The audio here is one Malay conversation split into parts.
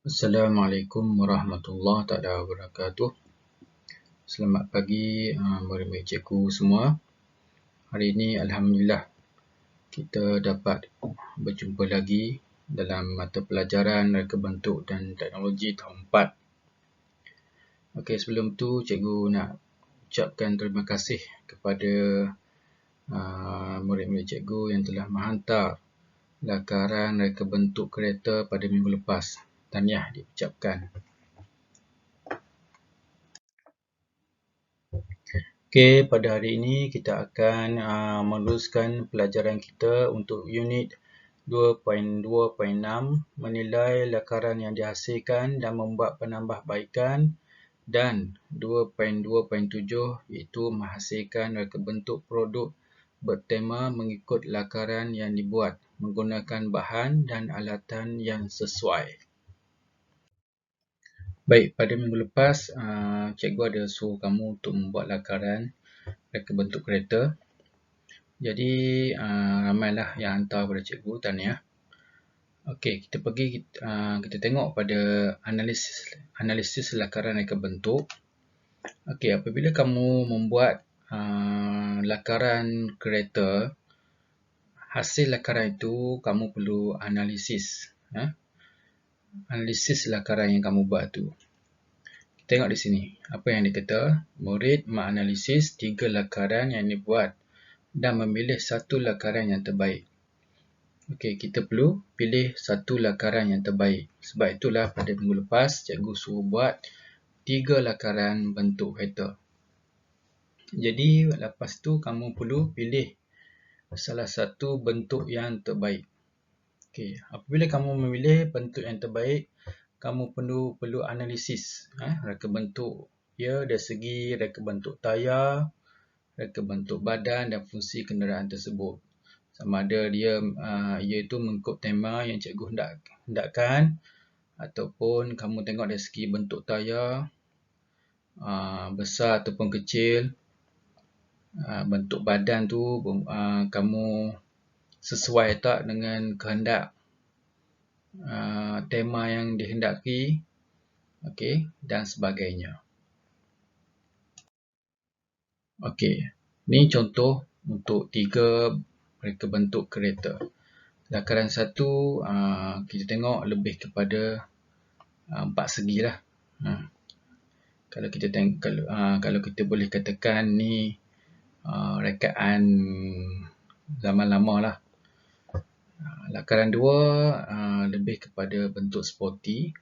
Assalamualaikum warahmatullahi wabarakatuh. Selamat pagi murid-murid cikgu semua. Hari ini Alhamdulillah kita dapat berjumpa lagi dalam mata pelajaran reka bentuk dan teknologi tahun 4. Okey, sebelum tu cikgu nak ucapkan terima kasih kepada murid-murid cikgu yang telah menghantar lakaran reka bentuk kereta pada minggu lepas. Tahniah diucapkan. Okey, pada hari ini kita akan meneruskan pelajaran kita untuk unit 2.2.6 menilai lakaran yang dihasilkan dan membuat penambahbaikan, dan 2.2.7 iaitu menghasilkan reka bentuk produk bertema mengikut lakaran yang dibuat menggunakan bahan dan alatan yang sesuai. Baik, pada minggu lepas, cikgu ada suruh kamu untuk membuat lakaran reka bentuk kereta. Jadi, ramailah yang hantar kepada cikgu, tahniah. Okey, kita tengok pada analisis lakaran reka bentuk. Okey, apabila kamu membuat lakaran kereta, hasil lakaran itu kamu perlu analisis. Analisis lakaran yang kamu buat tu. Tengok di sini, apa yang dikata? Murid menganalisis 3 lakaran yang dibuat dan memilih satu lakaran yang terbaik. Okey, kita perlu pilih satu lakaran yang terbaik. Sebab itulah pada minggu lepas, cikgu suruh buat 3 lakaran bentuk kereta. Jadi, lepas tu kamu perlu pilih salah satu bentuk yang terbaik. Okey, apabila kamu memilih bentuk yang terbaik, kamu perlu analisis reka bentuk ia dari segi reka bentuk tayar, reka bentuk badan dan fungsi kenderaan tersebut. Sama ada iaitu mengikut tema yang cikgu hendakkan, ataupun kamu tengok dari segi bentuk tayar, besar ataupun kecil, bentuk badan tu kamu sesuai tak dengan kehendak tema yang dihendaki, okey, dan sebagainya. Okey, ni contoh untuk 3 reka bentuk kereta. Lakaran 1 kita tengok lebih kepada 4 segi lah. Kalau kita boleh katakan ni rekaan zaman lama lah. Lakaran 2 lebih kepada bentuk sporty,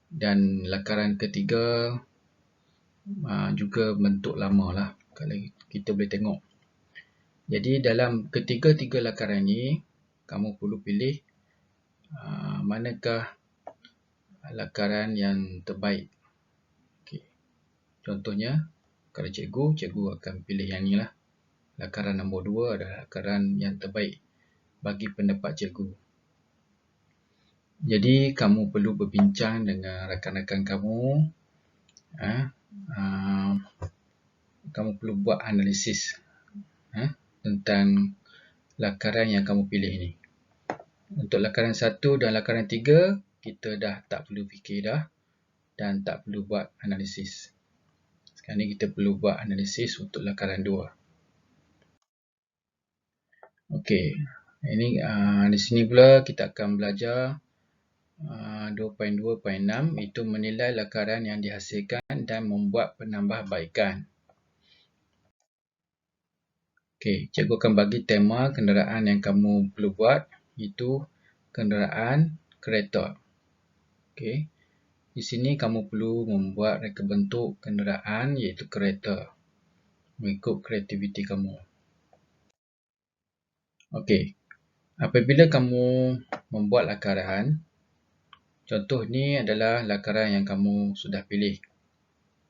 dan lakaran ketiga juga bentuk lama lah, kalau kita boleh tengok. Jadi dalam ketiga-tiga lakaran ni, kamu perlu pilih manakah lakaran yang terbaik. Okay. Contohnya, kalau cikgu akan pilih yang ni lah. Lakaran nombor 2 adalah lakaran yang terbaik bagi pendapat cikgu. Jadi, kamu perlu berbincang dengan rakan-rakan kamu. Kamu perlu buat analisis tentang lakaran yang kamu pilih ini. Untuk lakaran 1 dan lakaran 3, kita dah tak perlu fikir dah, dan tak perlu buat analisis. Sekarang ni kita perlu buat analisis untuk lakaran 2. Okey, ini di sini pula kita akan belajar 2.2.6, itu menilai lakaran yang dihasilkan dan membuat penambahbaikan. Okey, cikgu akan bagi tema kenderaan yang kamu perlu buat, iaitu kenderaan kereta. Okey, di sini kamu perlu membuat reka bentuk kenderaan iaitu kereta mengikut kreativiti kamu. Okey, apabila kamu membuat lakaran, contoh ni adalah lakaran yang kamu sudah pilih.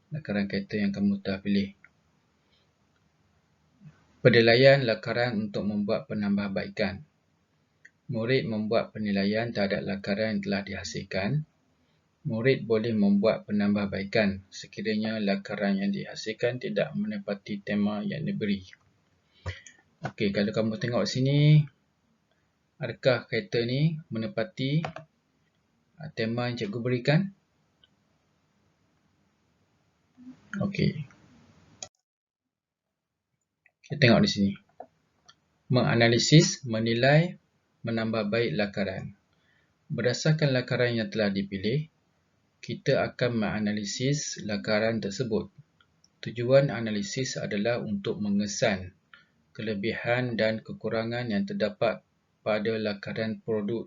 Lakaran kereta yang kamu telah pilih. Penilaian lakaran untuk membuat penambahbaikan. Murid membuat penilaian terhadap lakaran yang telah dihasilkan. Murid boleh membuat penambahbaikan sekiranya lakaran yang dihasilkan tidak menepati tema yang diberi. Okey, kalau kamu tengok sini, adakah kereta ni menepati tema yang cikgu berikan? Okey. Kita tengok di sini. Menganalisis, menilai, menambah baik lakaran. Berdasarkan lakaran yang telah dipilih, kita akan menganalisis lakaran tersebut. Tujuan analisis adalah untuk mengesan kelebihan dan kekurangan yang terdapat pada lakaran produk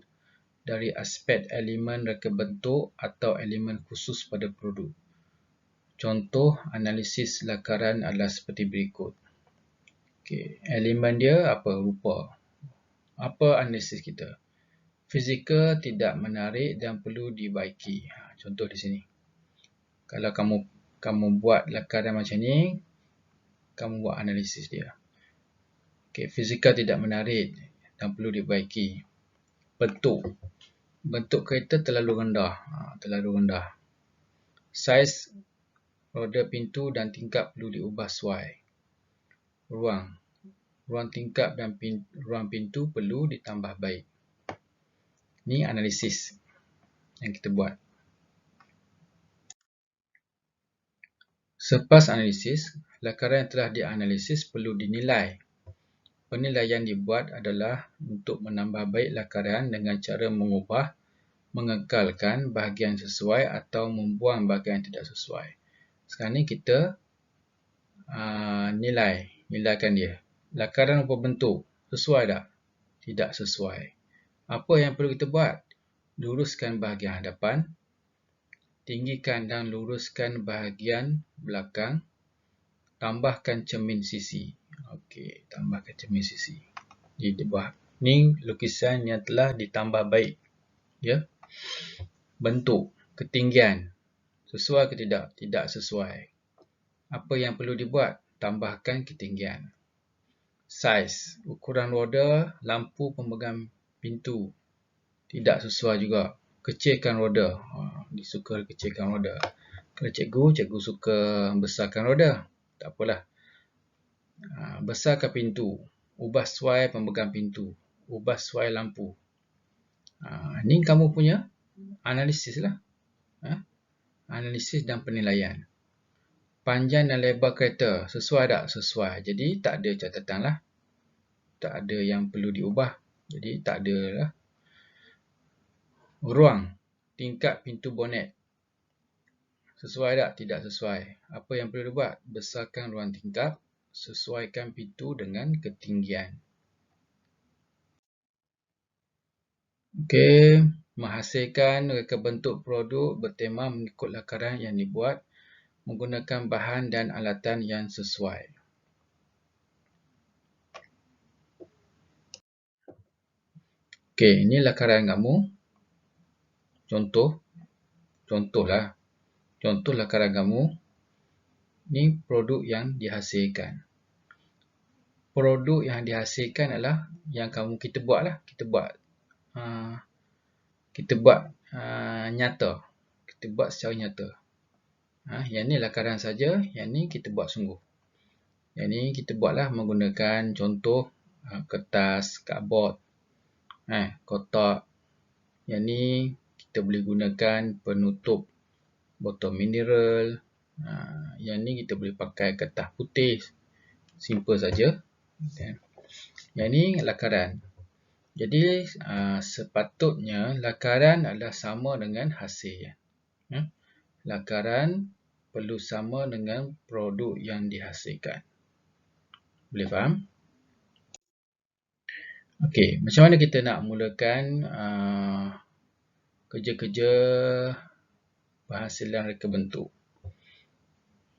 dari aspek elemen reka bentuk atau elemen khusus pada produk. Contoh analisis lakaran adalah seperti berikut. Okey, elemen dia apa? Rupa. Apa analisis kita? Fizikal tidak menarik dan perlu dibaiki. Contoh di sini. Kalau kamu buat lakaran macam ni, kamu buat analisis dia. Okey, fizikal tidak menarik dan perlu dibaiki. Bentuk. Bentuk kereta terlalu rendah. Terlalu rendah. Saiz roda pintu dan tingkap perlu diubah sesuai. Ruang. Ruang tingkap dan ruang pintu perlu ditambah baik. Ini analisis yang kita buat. Selepas analisis, lakaran yang telah dianalisis perlu dinilai. Penilaian dibuat adalah untuk menambah baik lakaran dengan cara mengubah, mengekalkan bahagian sesuai atau membuang bahagian tidak sesuai. Sekarang ni kita nilaikan dia. Lakaran rupa bentuk, sesuai tak? Tidak sesuai. Apa yang perlu kita buat? Luruskan bahagian hadapan, tinggikan dan luruskan bahagian belakang, tambahkan cermin sisi. Okey, tambahkan cermin sisi. Di bawah ni lukisan yang telah ditambah baik. Ya. Bentuk, ketinggian, sesuai ke tidak? Tidak sesuai. Apa yang perlu dibuat? Tambahkan ketinggian. Saiz, ukuran roda, lampu pemegang pintu. Tidak sesuai juga. Kecilkan roda. Disuka kecilkan roda. Kalau cikgu suka besarkan roda. Tak apalah. Besarkan pintu. Ubah sesuai pemegang pintu. Ubah sesuai lampu. Ni kamu punya analisis lah. Analisis dan penilaian. Panjang dan lebar kereta. Sesuai tak? Sesuai. Jadi tak ada catatan lah. Tak ada yang perlu diubah. Jadi tak ada lah. Ruang. Tingkap pintu bonet. Sesuai tak? Tidak sesuai. Apa yang perlu dibuat? Besarkan ruang tingkap. Sesuaikan pintu dengan ketinggian. Okey. Menghasilkan reka bentuk produk bertema mengikut lakaran yang dibuat menggunakan bahan dan alatan yang sesuai. Okey, ini lakaran kamu. Contohlah. Contoh lakaran kamu. Ini produk yang dihasilkan. Produk yang dihasilkan adalah yang kita buat lah. Kita buat nyata. Kita buat secara nyata. Yang ni lakaran saja, yang ni kita buat sungguh. Yang ni kita buatlah menggunakan contoh kertas, cardboard, kotak. Yang ni kita boleh gunakan penutup botol mineral. Yang ni kita boleh pakai kertas putih. Simple saja. Yang ni lakaran. Jadi sepatutnya lakaran adalah sama dengan hasil. Lakaran perlu sama dengan produk yang dihasilkan. Boleh faham? Okey, macam mana kita nak mulakan kerja-kerja penghasilan reka bentuk?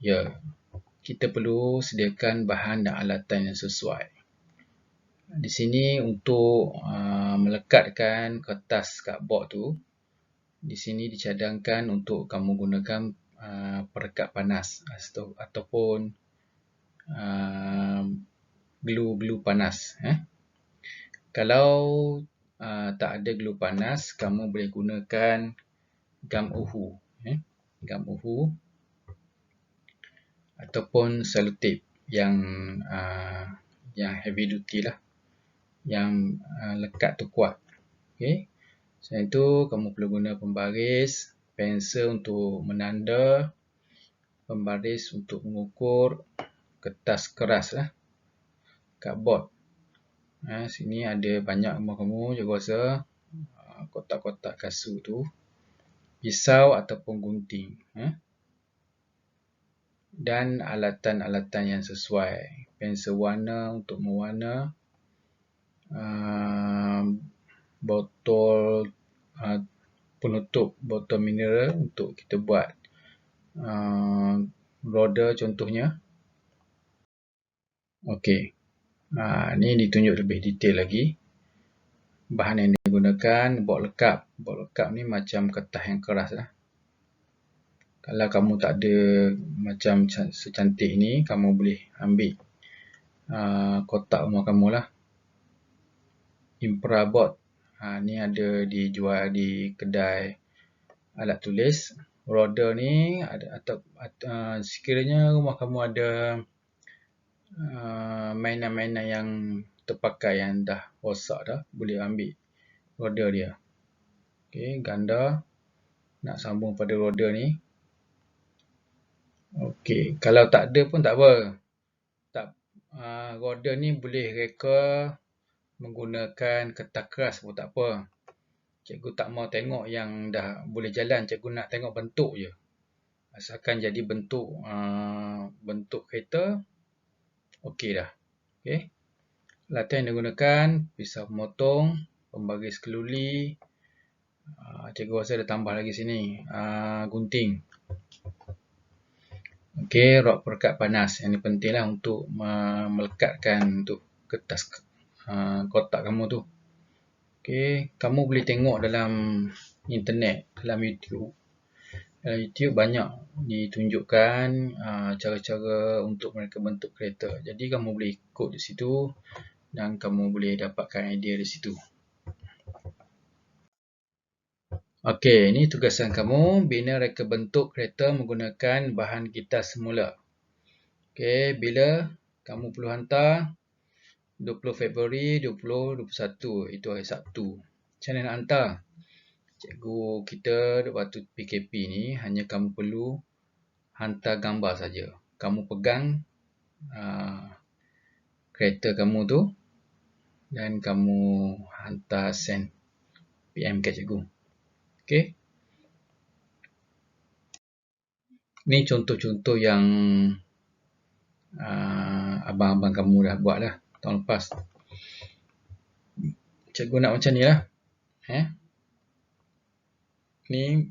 Ya, kita perlu sediakan bahan dan alatan yang sesuai. Di sini untuk melekatkan kertas cardboard tu, di sini dicadangkan untuk kamu gunakan perekat panas ataupun glue panas. Kalau tak ada glue panas, kamu boleh gunakan gam uhu. Gam uhu ataupun selotip yang heavy duty lah. Yang lekat tu kuat. Okay. Selain itu, kamu perlu guna pembaris, pensel untuk menanda, pembaris untuk mengukur, kertas keras lah, cardboard. Sini ada banyak rumah kamu, cikgu rasa kotak-kotak kasut tu, pisau ataupun gunting, dan alatan-alatan yang sesuai, pensel warna untuk mewarna, botol penutup botol mineral untuk kita buat roda contohnya. Okey, ni ditunjuk lebih detail lagi. Bahan yang digunakan, bot lekap. Bot lekap ni macam kertas yang keras lah. Kalau kamu tak ada macam secantik ni, kamu boleh ambil kotak rumah kamu lah. Imprabot. Ni ada dijual di kedai alat tulis. Roda ni atau sekiranya rumah kamu ada mainan-mainan yang terpakai yang dah rosak dah, boleh ambil roda dia. Okey, ganda nak sambung pada roda ni. Okey, kalau tak ada pun tak apa. Roda ni boleh reka menggunakan kertas keras pun tak apa. Cikgu tak mau tengok yang dah boleh jalan, cikgu nak tengok bentuk je. Asalkan jadi bentuk kereta, okey dah. Okey. Alatan yang digunakan, pisau pemotong, pembaris keluli, cikgu rasa ada tambah lagi sini, gunting. Okey, rod perekat panas. Yang ni pentinglah untuk melekatkan untuk kertas kotak kamu tu. Okey, kamu boleh tengok dalam internet, dalam YouTube. Dalam YouTube banyak ditunjukkan cara-cara untuk mereka bentuk kereta. Jadi kamu boleh ikut di situ dan kamu boleh dapatkan idea di situ. Okey, ini tugasan kamu. Bina reka bentuk kereta menggunakan bahan kita semula. Okey, bila kamu perlu hantar? 20 Februari 2021. Itu hari Sabtu. Macam mana nak hantar? Cikgu kita waktu PKP ni hanya kamu perlu hantar gambar saja. Kamu pegang kereta kamu tu dan kamu hantar send PM ke cikgu. Okey. Ni contoh-contoh yang abang-abang kamu dah buat lah tahun lepas. Cikgu nak macam ni lah. Ni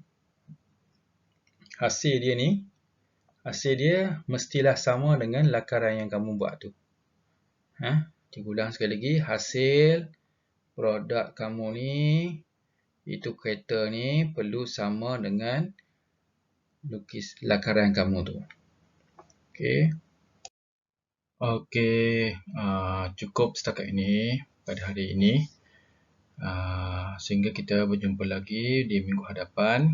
hasil dia ni. Hasil dia mestilah sama dengan lakaran yang kamu buat tu. Cikgu ulang sekali lagi. Hasil produk kamu ni, itu kereta ni perlu sama dengan lakaran kamu tu. Okey. Okey, cukup setakat ini pada hari ini. Sehingga kita berjumpa lagi di minggu hadapan.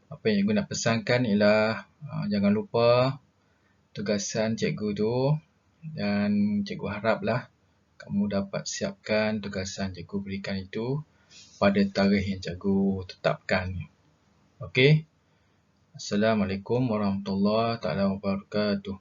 Apa yang cikgu nak pesankan ialah jangan lupa tugasan cikgu tu, dan cikgu haraplah kamu dapat siapkan tugasan cikgu berikan itu pada tarikh yang cikgu tetapkan. Okey. Assalamualaikum warahmatullahi wabarakatuh.